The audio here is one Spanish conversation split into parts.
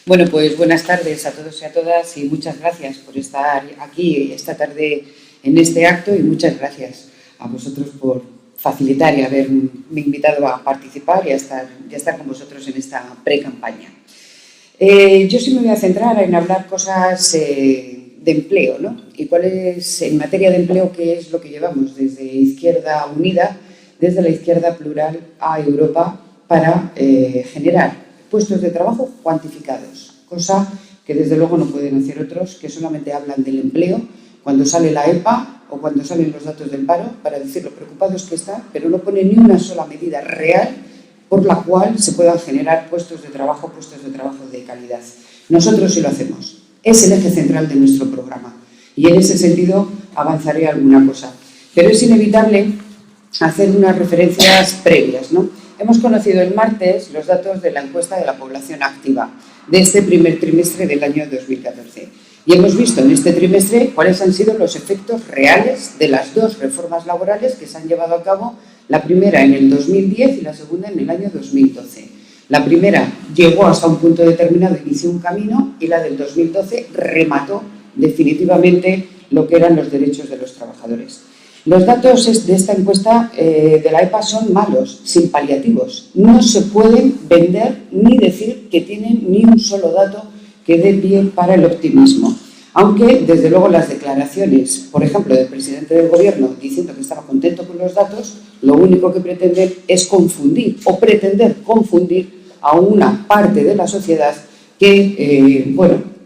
Bueno, pues buenas tardes a todos y a todas y muchas gracias por estar aquí esta tarde en este acto y muchas gracias a vosotros por facilitar y haberme invitado a participar y a estar con vosotros en esta pre-campaña. Yo sí me voy a centrar en hablar cosas de empleo, ¿no? Y cuál es, en materia de empleo, qué es lo que llevamos desde Izquierda Unida, desde la izquierda plural a Europa para generar puestos de trabajo cuantificados, cosa que desde luego no pueden hacer otros que solamente hablan del empleo cuando sale la EPA o cuando salen los datos del paro para decir lo preocupados que están, pero no ponen ni una sola medida real por la cual se puedan generar puestos de trabajo de calidad. Nosotros sí lo hacemos. Es el eje central de nuestro programa y en ese sentido avanzaré alguna cosa. Pero es inevitable hacer unas referencias previas, ¿no? Hemos conocido el martes los datos de la encuesta de la población activa de este primer trimestre del año 2014 y hemos visto en este trimestre cuáles han sido los efectos reales de las dos reformas laborales que se han llevado a cabo, la primera en el 2010 y la segunda en el año 2012. La primera llegó hasta un punto determinado, inició un camino y la del 2012 remató definitivamente lo que eran los derechos de los trabajadores. Los datos de esta encuesta de la EPA son malos, sin paliativos. No se pueden vender ni decir que tienen ni un solo dato que dé pie para el optimismo. Aunque, desde luego, las declaraciones, por ejemplo, del presidente del Gobierno diciendo que estaba contento con los datos, lo único que pretenden es confundir o pretender confundir a una parte de la sociedad que,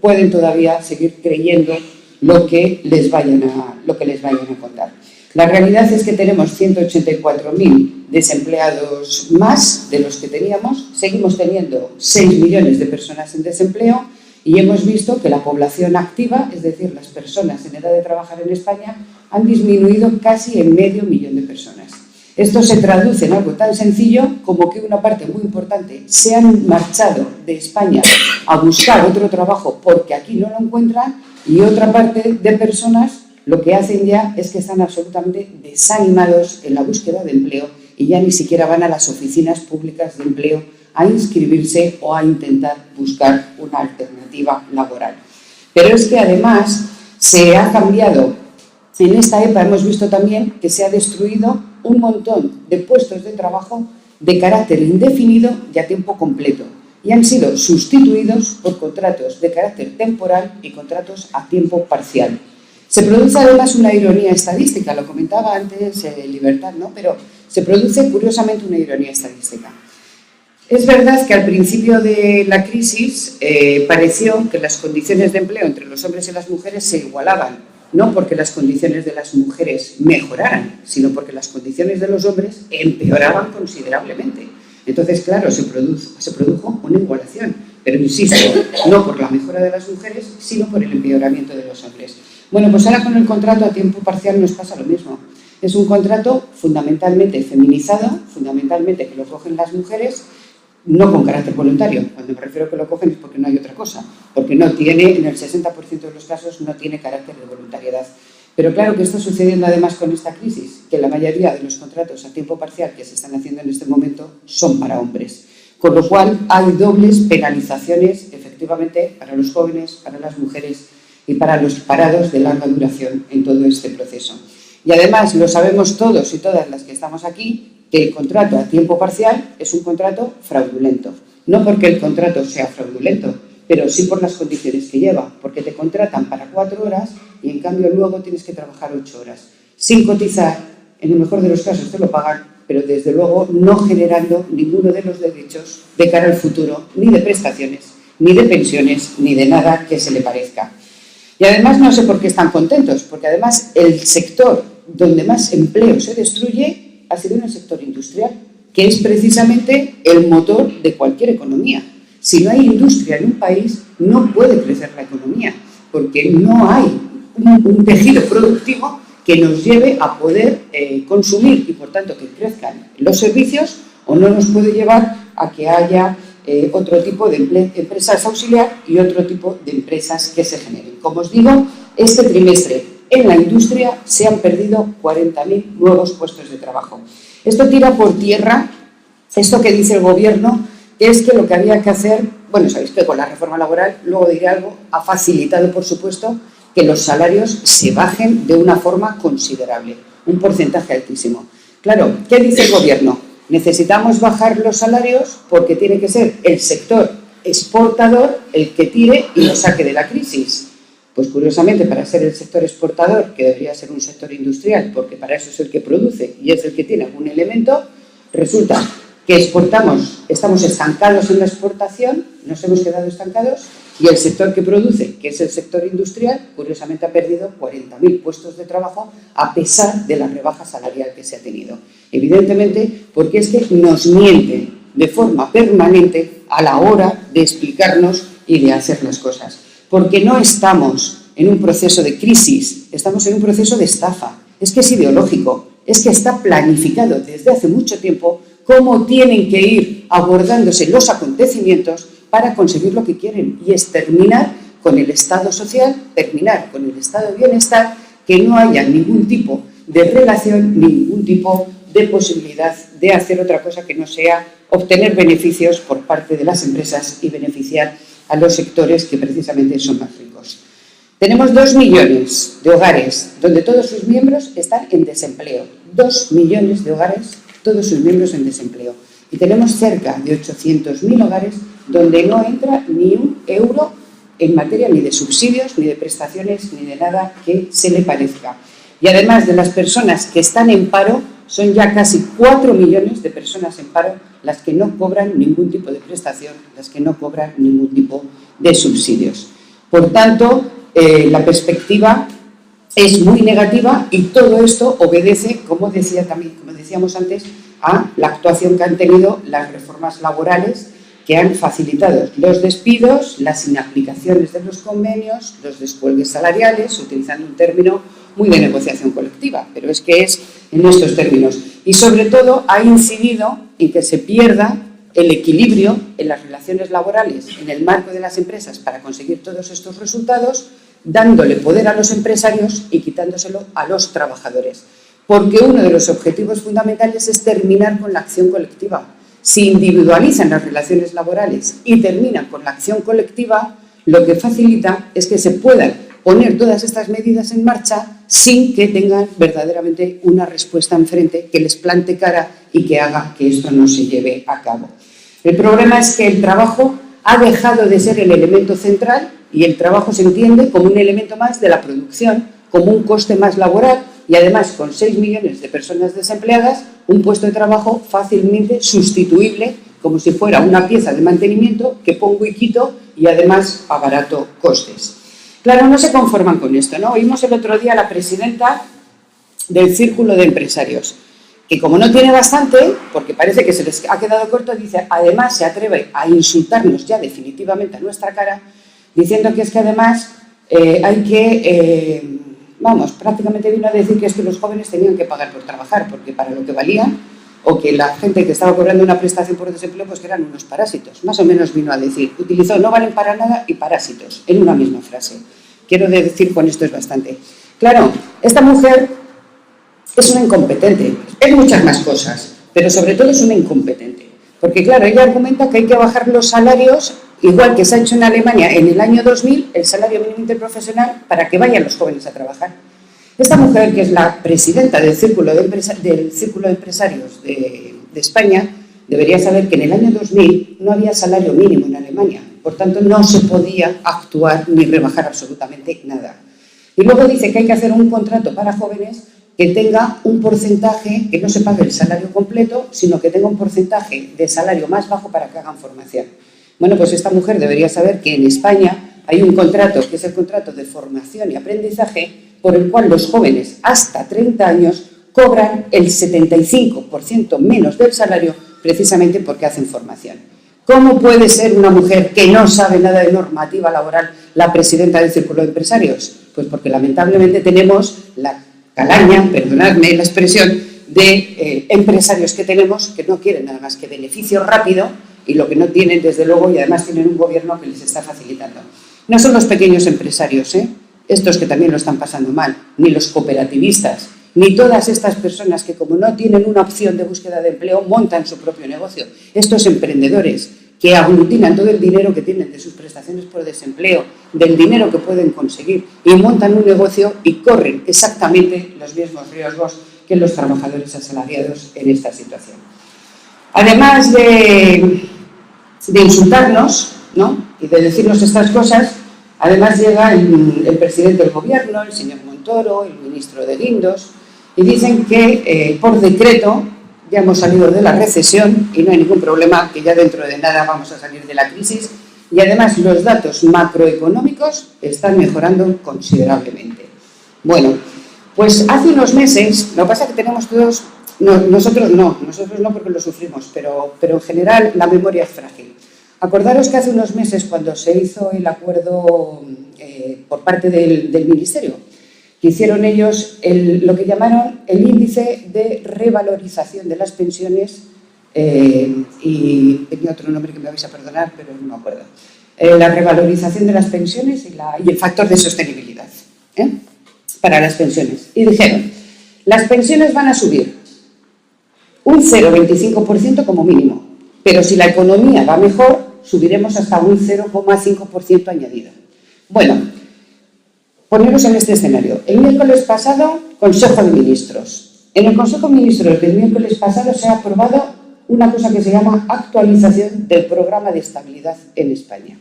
pueden todavía seguir creyendo lo que les vayan a contar. La realidad es que tenemos 184.000 desempleados más de los que teníamos, seguimos teniendo 6 millones de personas en desempleo y hemos visto que la población activa, es decir, las personas en edad de trabajar en España, han disminuido casi en 500.000 de personas. Esto se traduce en algo tan sencillo como que una parte muy importante se han marchado de España a buscar otro trabajo porque aquí no lo encuentran y otra parte de personas lo que hacen ya es que están absolutamente desanimados en la búsqueda de empleo y ya ni siquiera van a las oficinas públicas de empleo a inscribirse o a intentar buscar una alternativa laboral. Pero es que además se ha cambiado, en esta EPA hemos visto también que se ha destruido un montón de puestos de trabajo de carácter indefinido y a tiempo completo y han sido sustituidos por contratos de carácter temporal y contratos a tiempo parcial. Se produce además una ironía estadística, lo comentaba antes Libertad, ¿no? Pero se produce curiosamente una ironía estadística. Es verdad que al principio de la crisis pareció que las condiciones de empleo entre los hombres y las mujeres se igualaban, no porque las condiciones de las mujeres mejoraran, sino porque las condiciones de los hombres empeoraban considerablemente. Entonces, claro, se produjo una igualación, pero insisto, no por la mejora de las mujeres, sino por el empeoramiento de los hombres. Bueno, pues ahora con el contrato a tiempo parcial nos pasa lo mismo. Es un contrato fundamentalmente feminizado, fundamentalmente que lo cogen las mujeres, no con carácter voluntario. Cuando me refiero a que lo cogen es porque no hay otra cosa, porque no tiene, en el 60% de los casos, no tiene carácter de voluntariedad. Pero claro, ¿qué está sucediendo además con esta crisis? Que la mayoría de los contratos a tiempo parcial que se están haciendo en este momento son para hombres. Con lo cual hay dobles penalizaciones, efectivamente, para los jóvenes, para las mujeres y para los parados de larga duración en todo este proceso. Y además lo sabemos todos y todas las que estamos aquí, que el contrato a tiempo parcial es un contrato fraudulento. No porque el contrato sea fraudulento, pero sí por las condiciones que lleva, porque te contratan para 4 horas y en cambio luego tienes que trabajar 8 horas, sin cotizar, en el mejor de los casos te lo pagan, pero desde luego no generando ninguno de los derechos de cara al futuro, ni de prestaciones, ni de pensiones, ni de nada que se le parezca. Y además no sé por qué están contentos, porque además el sector donde más empleo se destruye ha sido en el sector industrial, que es precisamente el motor de cualquier economía. Si no hay industria en un país, no puede crecer la economía, porque no hay un tejido productivo que nos lleve a poder consumir y, por tanto, que crezcan los servicios, o no nos puede llevar a que haya otro tipo de empresas auxiliar y otro tipo de empresas que se generen. Como os digo, este trimestre en la industria se han perdido 40.000 nuevos puestos de trabajo. Esto tira por tierra esto que dice el Gobierno, que es que lo que había que hacer, bueno, sabéis que con la reforma laboral, luego diré algo, ha facilitado, por supuesto, que los salarios se bajen de una forma considerable, un porcentaje altísimo. Claro, ¿qué dice el Gobierno? Necesitamos bajar los salarios porque tiene que ser el sector exportador el que tire y lo saque de la crisis. Pues curiosamente, para ser el sector exportador, que debería ser un sector industrial, porque para eso es el que produce y es el que tiene algún elemento, resulta que exportamos, estamos estancados en la exportación, nos hemos quedado estancados, y el sector que produce, que es el sector industrial, curiosamente ha perdido 40.000 puestos de trabajo a pesar de la rebaja salarial que se ha tenido. Evidentemente, porque es que nos miente de forma permanente a la hora de explicarnos y de hacer las cosas. Porque no estamos en un proceso de crisis, estamos en un proceso de estafa. Es que es ideológico, es que está planificado desde hace mucho tiempo cómo tienen que ir abordándose los acontecimientos para conseguir lo que quieren, y es terminar con el Estado social, terminar con el Estado de bienestar, que no haya ningún tipo de relación, ningún tipo de posibilidad de hacer otra cosa que no sea obtener beneficios por parte de las empresas y beneficiar a los sectores que precisamente son más ricos. Tenemos 2 millones de hogares donde todos sus miembros están en desempleo. 2 millones de hogares, todos sus miembros en desempleo. Y tenemos cerca de 800.000 hogares donde no entra ni un euro en materia ni de subsidios, ni de prestaciones, ni de nada que se le parezca. Y además de las personas que están en paro, son ya casi 4 millones de personas en paro las que no cobran ningún tipo de prestación, las que no cobran ningún tipo de subsidios. Por tanto, la perspectiva es muy negativa y todo esto obedece, como decíamos antes, a la actuación que han tenido las reformas laborales que han facilitado los despidos, las inaplicaciones de los convenios, los descuelgues salariales, utilizando un término muy de negociación colectiva, pero es que es en estos términos. Y sobre todo ha incidido en que se pierda el equilibrio en las relaciones laborales en el marco de las empresas para conseguir todos estos resultados, dándole poder a los empresarios y quitándoselo a los trabajadores. Porque uno de los objetivos fundamentales es terminar con la acción colectiva. Si individualizan las relaciones laborales y terminan con la acción colectiva, lo que facilita es que se puedan poner todas estas medidas en marcha sin que tengan verdaderamente una respuesta enfrente que les plante cara y que haga que esto no se lleve a cabo. El problema es que el trabajo ha dejado de ser el elemento central y el trabajo se entiende como un elemento más de la producción, como un coste más laboral y además con 6 millones de personas desempleadas, un puesto de trabajo fácilmente sustituible como si fuera una pieza de mantenimiento que pongo y quito y además abarato costes. Claro, no se conforman con esto, ¿no? Oímos el otro día a la presidenta del Círculo de Empresarios, que como no tiene bastante, porque parece que se les ha quedado corto, dice, además se atreve a insultarnos ya definitivamente a nuestra cara, diciendo que es que además hay que, prácticamente vino a decir que es que los jóvenes tenían que pagar por trabajar, porque para lo que valían, o que la gente que estaba cobrando una prestación por desempleo, pues que eran unos parásitos, más o menos vino a decir, utilizó no valen para nada y parásitos, en una misma frase. Quiero decir con esto es bastante. Claro, esta mujer es una incompetente, es muchas más cosas, pero sobre todo es una incompetente. Porque claro, ella argumenta que hay que bajar los salarios, igual que se ha hecho en Alemania en el año 2000, el salario mínimo interprofesional, para que vayan los jóvenes a trabajar. Esta mujer, que es la presidenta del Círculo de Empresarios de España, debería saber que en el año 2000 no había salario mínimo en Alemania. Por tanto, no se podía actuar ni rebajar absolutamente nada. Y luego dice que hay que hacer un contrato para jóvenes que tenga un porcentaje, que no se pague el salario completo, sino que tenga un porcentaje de salario más bajo para que hagan formación. Bueno, pues esta mujer debería saber que en España hay un contrato, que es el contrato de formación y aprendizaje, por el cual los jóvenes hasta 30 años cobran el 75% menos del salario precisamente porque hacen formación. ¿Cómo puede ser una mujer que no sabe nada de normativa laboral la presidenta del Círculo de Empresarios? Pues porque lamentablemente tenemos la calaña, perdonadme la expresión, de empresarios que tenemos que no quieren nada más que beneficio rápido y lo que no tienen, desde luego, y además tienen un gobierno que les está facilitando. No son los pequeños empresarios, estos que también lo están pasando mal, ni los cooperativistas, ni todas estas personas que, como no tienen una opción de búsqueda de empleo, montan su propio negocio. Estos emprendedores que aglutinan todo el dinero que tienen de sus prestaciones por desempleo, del dinero que pueden conseguir, y montan un negocio y corren exactamente los mismos riesgos que los trabajadores asalariados en esta situación. Además de insultarnos, ¿no?, y de decirnos estas cosas, además llega el presidente del gobierno, el señor Montoro, el ministro de Guindos, y dicen que por decreto ya hemos salido de la recesión y no hay ningún problema, que ya dentro de nada vamos a salir de la crisis, y además los datos macroeconómicos están mejorando considerablemente. Bueno, pues hace unos meses, lo que pasa es que tenemos todos, nosotros no porque lo sufrimos, pero en general la memoria es frágil. Acordaros que hace unos meses, cuando se hizo el acuerdo por parte del Ministerio, que hicieron ellos lo que llamaron el índice de revalorización de las pensiones, y tenía otro nombre que me vais a perdonar, pero no me acuerdo, la revalorización de las pensiones y el factor de sostenibilidad para las pensiones. Y dijeron, las pensiones van a subir un 0,25% como mínimo, pero si la economía va mejor, subiremos hasta un 0,5% añadido. Bueno, poneros en este escenario. El miércoles pasado, Consejo de Ministros. En el Consejo de Ministros del miércoles pasado se ha aprobado una cosa que se llama actualización del programa de estabilidad en España.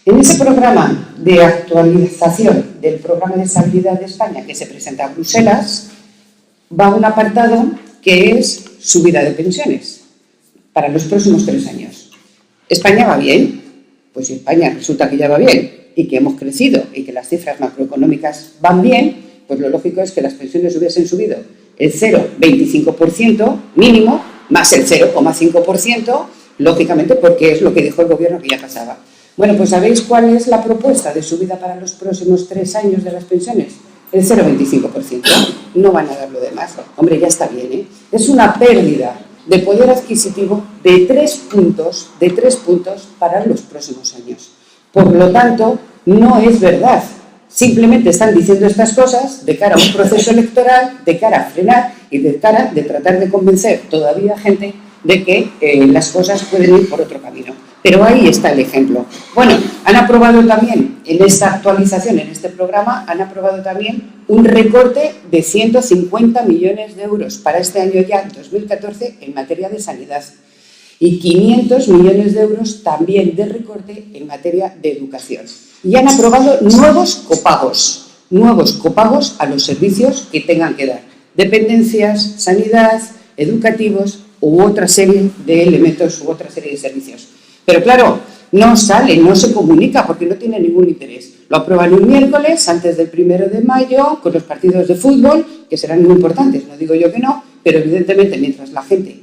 En ese programa de actualización del programa de estabilidad de España, que se presenta a Bruselas, va un apartado que es subida de pensiones para los próximos 3 años. ¿España va bien? Pues si España resulta que ya va bien y que hemos crecido y que las cifras macroeconómicas van bien, pues lo lógico es que las pensiones hubiesen subido el 0,25% mínimo más el 0,5%, lógicamente, porque es lo que dijo el gobierno que ya pasaba. Bueno, pues ¿sabéis cuál es la propuesta de subida para los próximos 3 años de las pensiones? El 0,25%. No van a dar lo demás. Hombre, ya está bien, ¿eh? Es una pérdida de poder adquisitivo de 3 puntos para los próximos años. Por lo tanto, no es verdad. Simplemente están diciendo estas cosas de cara a un proceso electoral, de cara a frenar y de cara de tratar de convencer todavía gente de que las cosas pueden ir por otro camino. Pero ahí está el ejemplo. Bueno, han aprobado también en esta actualización, en este programa, han aprobado también un recorte de 150 millones de euros para este año ya, 2014, en materia de sanidad. Y 500 millones de euros también de recorte en materia de educación. Y han aprobado nuevos copagos a los servicios que tengan que dar. Dependencias, sanidad, educativos u otra serie de elementos u otra serie de servicios. Pero claro, no sale, no se comunica porque no tiene ningún interés. Lo aprueban un miércoles, antes del 1 de mayo, con los partidos de fútbol, que serán muy importantes, no digo yo que no, pero evidentemente mientras la gente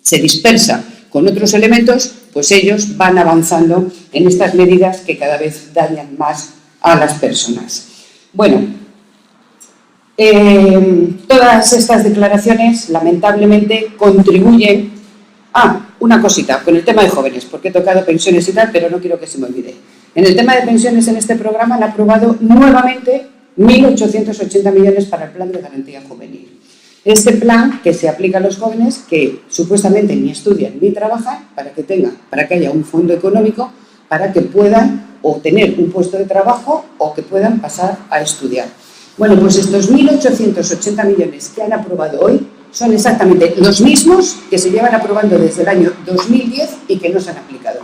se dispersa con otros elementos, pues ellos van avanzando en estas medidas que cada vez dañan más a las personas. Bueno, todas estas declaraciones lamentablemente contribuyen a una cosita con el tema de jóvenes, porque he tocado pensiones y tal, pero no quiero que se me olvide. En el tema de pensiones, en este programa han aprobado nuevamente 1.880 millones para el plan de garantía juvenil. Este plan que se aplica a los jóvenes que supuestamente ni estudian ni trabajan para que haya un fondo económico para que puedan o tener un puesto de trabajo o que puedan pasar a estudiar. Bueno, pues estos 1.880 millones que han aprobado hoy son exactamente los mismos que se llevan aprobando desde el año 2010 y que no se han aplicado.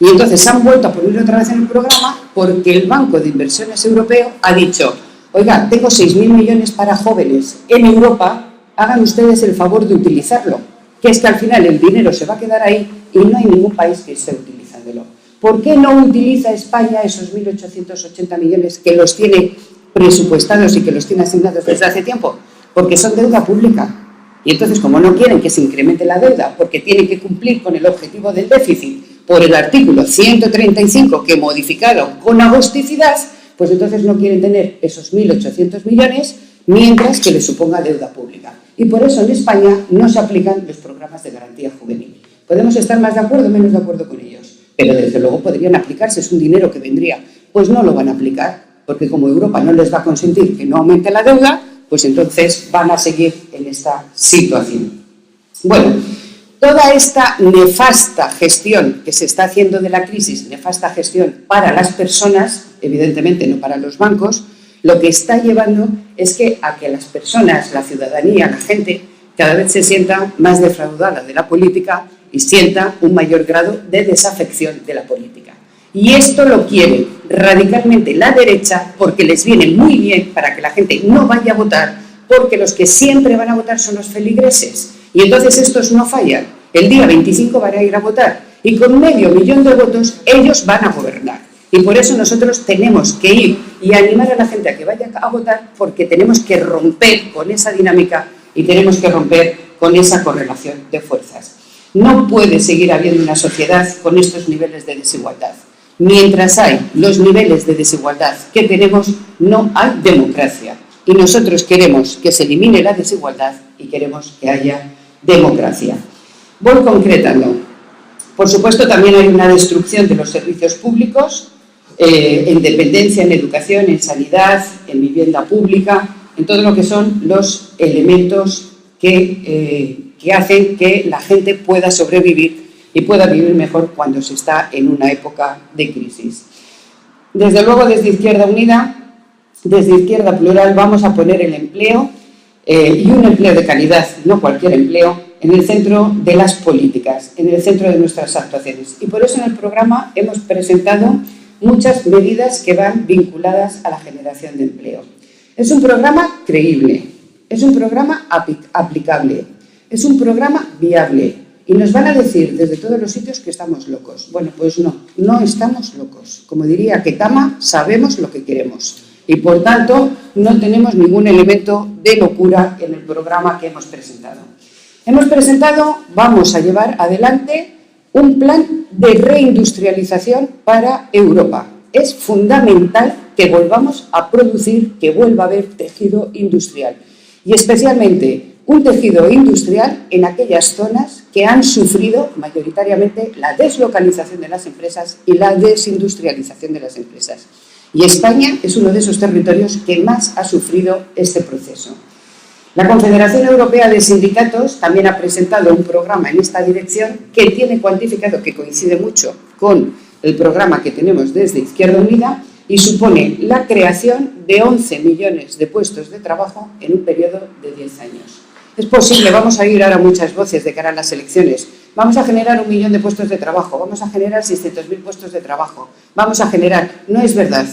Y entonces han vuelto a poner otra vez en el programa porque el Banco de Inversiones Europeo ha dicho: oiga, tengo 6.000 millones para jóvenes en Europa, hagan ustedes el favor de utilizarlo, que es que al final el dinero se va a quedar ahí y no hay ningún país que esté utilizándolo. ¿Por qué no utiliza España esos 1.880 millones que los tiene presupuestados y que los tiene asignados desde hace tiempo? Porque son deuda pública. Y entonces, como no quieren que se incremente la deuda, porque tienen que cumplir con el objetivo del déficit por el artículo 135 que modificaron con agosticidad, pues entonces no quieren tener esos 1.800 millones mientras que les suponga deuda pública. Y por eso en España no se aplican los programas de garantía juvenil. Podemos estar más de acuerdo o menos de acuerdo con ellos, pero desde luego podrían aplicarse, es un dinero que vendría. Pues no lo van a aplicar, porque como Europa no les va a consentir que no aumente la deuda, pues entonces van a seguir en esta situación. Bueno, toda esta nefasta gestión que se está haciendo de la crisis, nefasta gestión para las personas, evidentemente no para los bancos, lo que está llevando es a que las personas, la ciudadanía, la gente, cada vez se sienta más defraudada de la política y sienta un mayor grado de desafección de la política. Y esto lo quiere radicalmente la derecha porque les viene muy bien para que la gente no vaya a votar, porque los que siempre van a votar son los feligreses. Y entonces estos no fallan. El día 25 van a ir a votar y con 500.000 de votos ellos van a gobernar. Y por eso nosotros tenemos que ir y animar a la gente a que vaya a votar, porque tenemos que romper con esa dinámica y tenemos que romper con esa correlación de fuerzas. No puede seguir habiendo una sociedad con estos niveles de desigualdad. Mientras hay los niveles de desigualdad que tenemos, no hay democracia. Y nosotros queremos que se elimine la desigualdad y queremos que haya democracia. Voy concretando. Por supuesto, también hay una destrucción de los servicios públicos, en dependencia, en educación, en sanidad, en vivienda pública, en todo lo que son los elementos que hacen que la gente pueda sobrevivir y pueda vivir mejor cuando se está en una época de crisis. Desde luego, desde Izquierda Unida, desde Izquierda Plural, vamos a poner el empleo y un empleo de calidad, no cualquier empleo, en el centro de las políticas, en el centro de nuestras actuaciones. Y por eso en el programa hemos presentado muchas medidas que van vinculadas a la generación de empleo. Es un programa creíble, es un programa aplicable, es un programa viable. Y nos van a decir desde todos los sitios que estamos locos. Bueno, pues no estamos locos. Como diría Ketama, sabemos lo que queremos. Y por tanto, no tenemos ningún elemento de locura en el programa que hemos presentado. Vamos a llevar adelante un plan de reindustrialización para Europa. Es fundamental que volvamos a producir, que vuelva a haber tejido industrial. Y especialmente un tejido industrial en aquellas zonas que han sufrido mayoritariamente la deslocalización de las empresas y la desindustrialización de las empresas. Y España es uno de esos territorios que más ha sufrido este proceso. La Confederación Europea de Sindicatos también ha presentado un programa en esta dirección que tiene cuantificado, que coincide mucho con el programa que tenemos desde Izquierda Unida, y supone la creación de 11 millones de puestos de trabajo en un periodo de 10 años. Es posible, vamos a oír ahora muchas voces de cara a las elecciones. Vamos a generar 1 millón de puestos de trabajo, vamos a generar 600.000 puestos de trabajo, vamos a generar... No es verdad.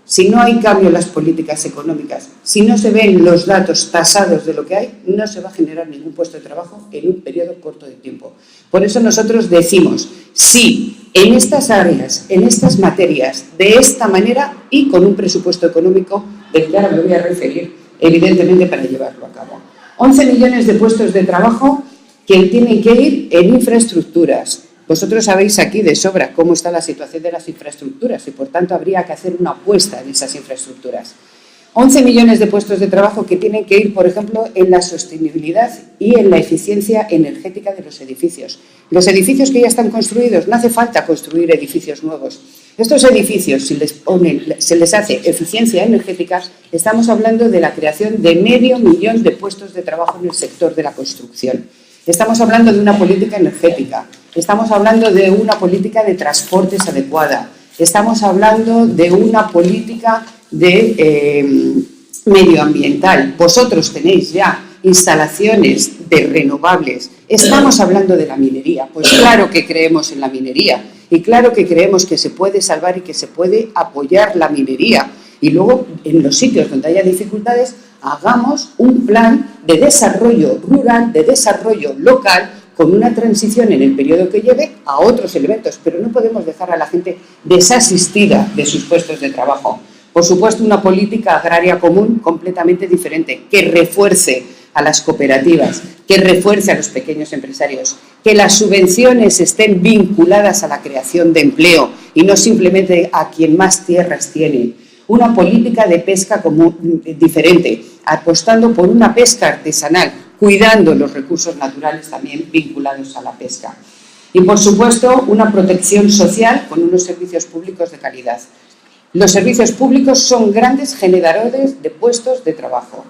Si no hay cambio en las políticas económicas, si no se ven los datos tasados de lo que hay, no se va a generar ningún puesto de trabajo en un periodo corto de tiempo. Por eso nosotros decimos, sí, en estas áreas, en estas materias, de esta manera y con un presupuesto económico del que ahora me voy a referir, evidentemente, para llevarlo a cabo. 11 millones de puestos de trabajo que tienen que ir en infraestructuras. Vosotros sabéis aquí de sobra cómo está la situación de las infraestructuras y, por tanto, habría que hacer una apuesta en esas infraestructuras. 11 millones de puestos de trabajo que tienen que ir, por ejemplo, en la sostenibilidad y en la eficiencia energética de los edificios. Los edificios que ya están construidos, no hace falta construir edificios nuevos. Estos edificios, si se les hace eficiencia energética, estamos hablando de la creación de 500.000 de puestos de trabajo en el sector de la construcción. Estamos hablando de una política energética, estamos hablando de una política de transportes adecuada, estamos hablando de una política de medioambiental. Vosotros tenéis ya instalaciones de renovables. Estamos hablando de la minería. Pues claro que creemos en la minería y claro que creemos que se puede salvar y que se puede apoyar la minería. Y luego, en los sitios donde haya dificultades, hagamos un plan de desarrollo rural, de desarrollo local, con una transición en el periodo que lleve a otros elementos. Pero no podemos dejar a la gente desasistida de sus puestos de trabajo. Por supuesto, una política agraria común completamente diferente, que refuerce a las cooperativas, que refuerce a los pequeños empresarios, que las subvenciones estén vinculadas a la creación de empleo y no simplemente a quien más tierras tiene. Una política de pesca común, diferente, apostando por una pesca artesanal, cuidando los recursos naturales también vinculados a la pesca. Y, por supuesto, una protección social con unos servicios públicos de calidad. Los servicios públicos son grandes generadores de puestos de trabajo.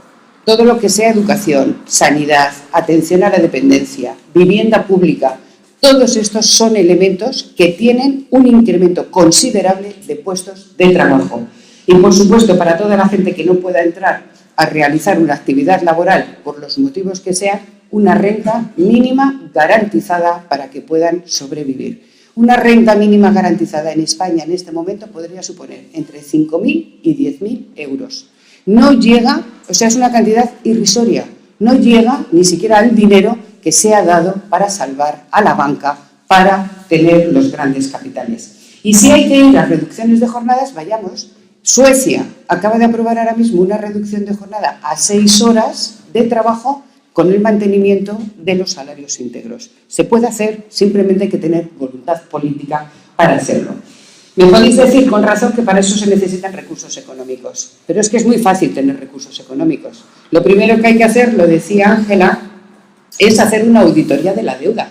todo lo que sea educación, sanidad, atención a la dependencia, vivienda pública, todos estos son elementos que tienen un incremento considerable de puestos de trabajo. Y, por supuesto, para toda la gente que no pueda entrar a realizar una actividad laboral por los motivos que sean, una renta mínima garantizada para que puedan sobrevivir. Una renta mínima garantizada en España en este momento podría suponer entre 5.000 y 10.000 euros. No llega, o sea, es una cantidad irrisoria, no llega ni siquiera al dinero que se ha dado para salvar a la banca, para tener los grandes capitales. Y si hay que ir a reducciones de jornadas, vayamos. Suecia acaba de aprobar ahora mismo una reducción de jornada a 6 horas de trabajo con el mantenimiento de los salarios íntegros. Se puede hacer, simplemente hay que tener voluntad política para hacerlo. Me podéis decir con razón que para eso se necesitan recursos económicos, pero es que es muy fácil tener recursos económicos. Lo primero que hay que hacer, lo decía Ángela, es hacer una auditoría de la deuda.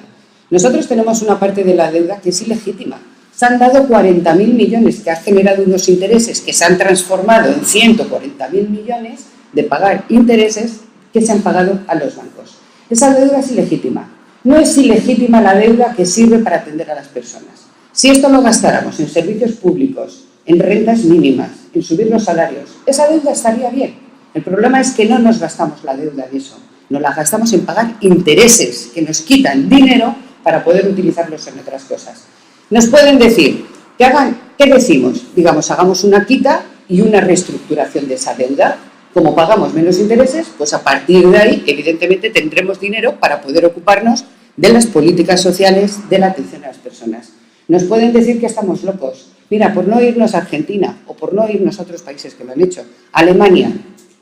Nosotros tenemos una parte de la deuda que es ilegítima. Se han dado 40.000 millones, que ha generado unos intereses que se han transformado en 140.000 millones de pagar intereses que se han pagado a los bancos. Esa deuda es ilegítima. No es ilegítima la deuda que sirve para atender a las personas. Si esto lo gastáramos en servicios públicos, en rentas mínimas, en subir los salarios, esa deuda estaría bien. El problema es que no nos gastamos la deuda en eso. Nos la gastamos en pagar intereses que nos quitan dinero para poder utilizarlos en otras cosas. Nos pueden decir, ¿qué decimos? Digamos, hagamos una quita y una reestructuración de esa deuda. Como pagamos menos intereses, pues a partir de ahí, evidentemente, tendremos dinero para poder ocuparnos de las políticas sociales, de la atención a las personas. Nos pueden decir que estamos locos. Mira, por no irnos a Argentina o por no irnos a otros países que lo han hecho. Alemania,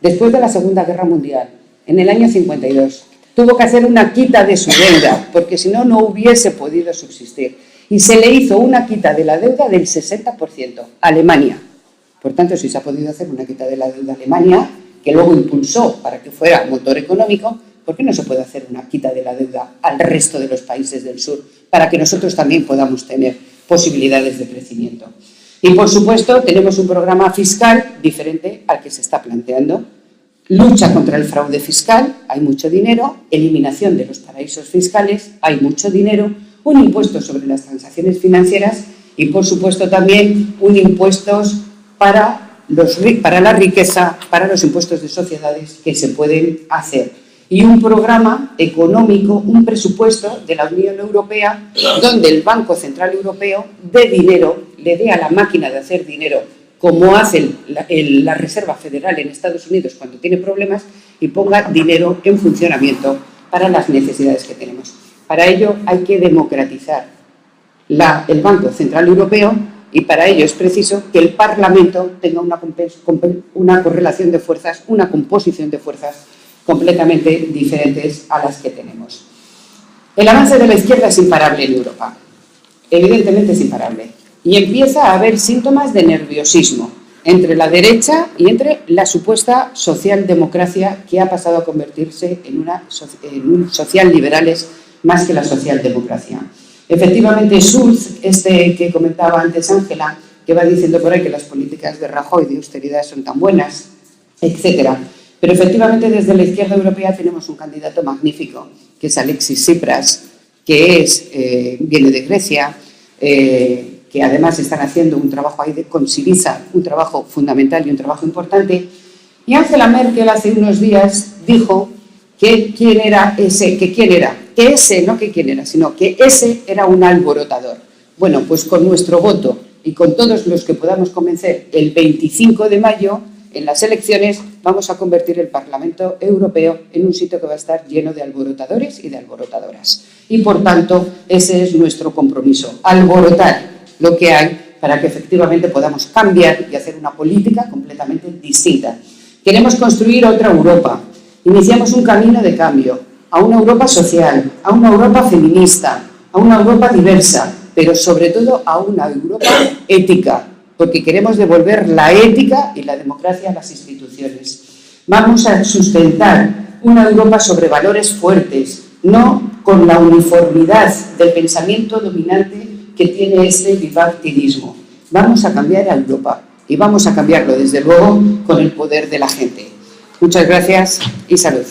después de la Segunda Guerra Mundial, en el año 52, tuvo que hacer una quita de su deuda, porque si no, no hubiese podido subsistir. Y se le hizo una quita de la deuda del 60%, Alemania. Por tanto, si se ha podido hacer una quita de la deuda a Alemania, que luego impulsó para que fuera motor económico, ¿por qué no se puede hacer una quita de la deuda al resto de los países del sur para que nosotros también podamos tener posibilidades de crecimiento? Y, por supuesto, tenemos un programa fiscal diferente al que se está planteando. Lucha contra el fraude fiscal, hay mucho dinero. Eliminación de los paraísos fiscales, hay mucho dinero. Un impuesto sobre las transacciones financieras y, por supuesto, también un impuesto para la riqueza, para los impuestos de sociedades que se pueden hacer. Y un programa económico, un presupuesto de la Unión Europea, donde el Banco Central Europeo dé dinero, le dé a la máquina de hacer dinero, como hace la Reserva Federal en Estados Unidos cuando tiene problemas, y ponga dinero en funcionamiento para las necesidades que tenemos. Para ello hay que democratizar el Banco Central Europeo y para ello es preciso que el Parlamento tenga una correlación de fuerzas, una composición de fuerzas completamente diferentes a las que tenemos. El avance de la izquierda es imparable en Europa. Evidentemente es imparable. Y empieza a haber síntomas de nerviosismo entre la derecha y entre la supuesta socialdemocracia que ha pasado a convertirse en un socialliberales más que la socialdemocracia. Efectivamente, Schulz, que comentaba antes Ángela, que va diciendo por ahí que las políticas de Rajoy de austeridad son tan buenas, etcétera. Pero efectivamente desde la izquierda europea tenemos un candidato magnífico, que es Alexis Tsipras, que viene de Grecia, que además están haciendo un trabajo ahí con Syriza, un trabajo fundamental y un trabajo importante. Y Angela Merkel hace unos días dijo que quién era, sino que ese era un alborotador. Bueno, pues con nuestro voto y con todos los que podamos convencer el 25 de mayo en las elecciones vamos a convertir el Parlamento Europeo en un sitio que va a estar lleno de alborotadores y de alborotadoras. Y por tanto, ese es nuestro compromiso, alborotar lo que hay para que efectivamente podamos cambiar y hacer una política completamente distinta. Queremos construir otra Europa. Iniciamos un camino de cambio a una Europa social, a una Europa feminista, a una Europa diversa, pero sobre todo a una Europa ética, porque queremos devolver la ética y la democracia a las instituciones. Vamos a sustentar una Europa sobre valores fuertes, no con la uniformidad del pensamiento dominante que tiene este bipartidismo. Vamos a cambiar a Europa y vamos a cambiarlo, desde luego, con el poder de la gente. Muchas gracias y salud.